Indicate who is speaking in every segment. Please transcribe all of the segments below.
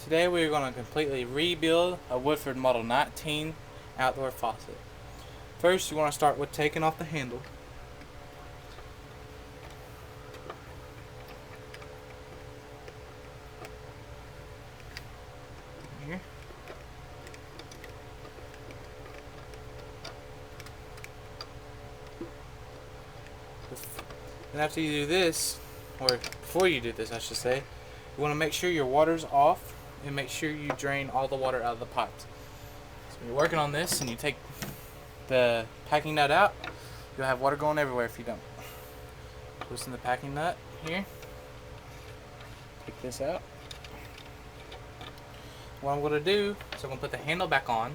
Speaker 1: Today we're going to completely rebuild a Woodford Model 19 outdoor faucet. First, you want to start with taking off the handle. Here. And after you do this, or before you do this I should say, you want to make sure your water's off and make sure you drain all the water out of the pipes. So when you're working on this and you take the packing nut out, you'll have water going everywhere if you don't. Loosen the packing nut here. Take this out. What I'm going to do is I'm going to put the handle back on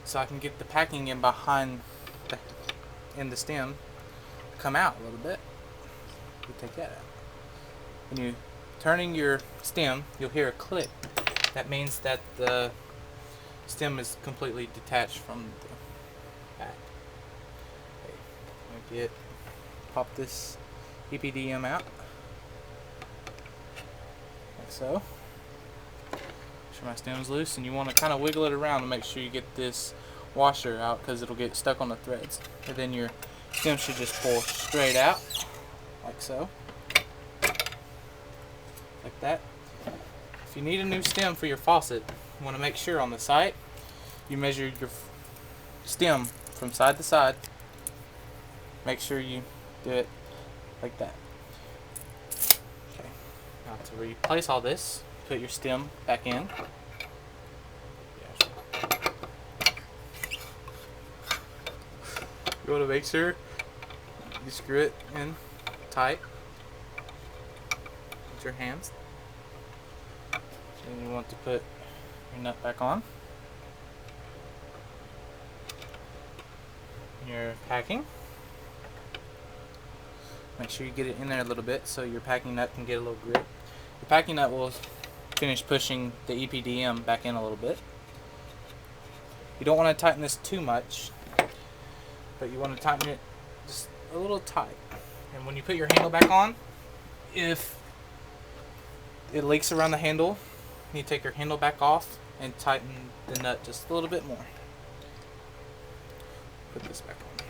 Speaker 1: so I can get the packing in behind the stem come out a little bit. You take that out. When you're turning your stem, you'll hear a click. That means that the stem is completely detached from the back. Okay. I'm gonna pop this EPDM out, like so. Make sure my stem's loose, and you want to kind of wiggle it around to make sure you get this washer out because it'll get stuck on the threads. And then your stem should just pull straight out, like so. Like that. If you need a new stem for your faucet, you want to make sure on the site you measure your stem from side to side. Make sure you do it like that. Okay. Now to replace all this, put your stem back in. You want to make sure you screw it in tight with your hands. Then you want to put your nut back on. Your packing. Make sure you get it in there a little bit so your packing nut can get a little grip. The packing nut will finish pushing the EPDM back in a little bit. You don't want to tighten this too much, but you want to tighten it just a little tight. And when you put your handle back on, if it leaks around the handle, you take your handle back off and tighten the nut just a little bit more. Put this back on.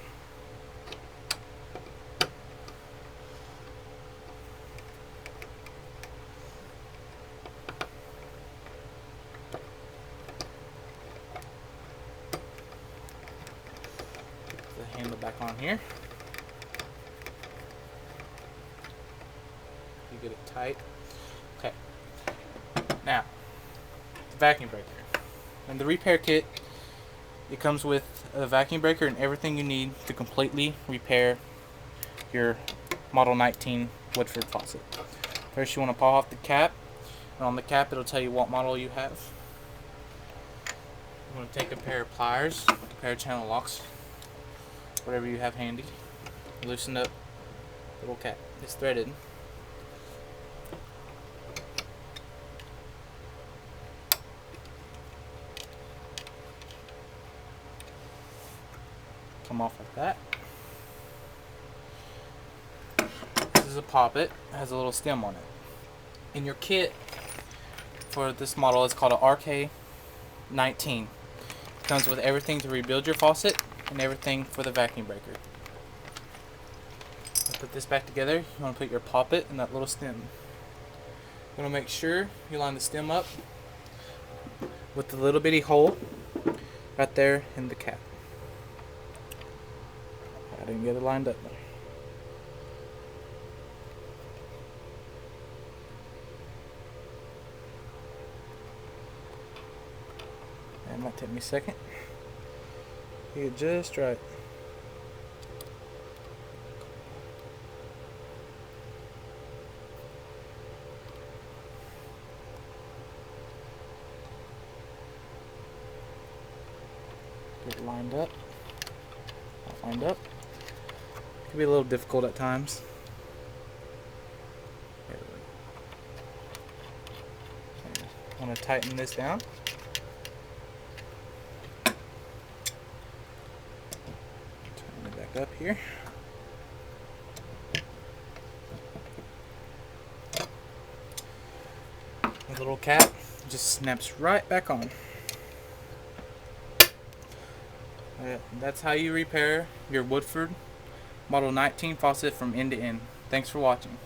Speaker 1: Put the handle back on here. You get it tight. Okay. Now, the vacuum breaker. And the repair kit, it comes with a vacuum breaker and everything you need to completely repair your Model 19 Woodford faucet. First, you want to pop off the cap, and on the cap it'll tell you what model you have. You want to take a pair of pliers, a pair of channel locks, whatever you have handy. Loosen up the little cap. It's threaded. Come off like that. This is a poppet. It has a little stem on it. In your kit for this model, it's called an RK19. It comes with everything to rebuild your faucet and everything for the vacuum breaker. Put this back together. You want to put your poppet in that little stem. You want to make sure you line the stem up with the little bitty hole right there in the cap. I didn't get it lined up there. That might take me a second. Get it just right. Get it lined up. Not lined up. Can be a little difficult at times. I want to tighten this down. Turn it back up here. The little cap just snaps right back on. That's how you repair your Woodford Model 19 faucet from end to end. Thanks for watching.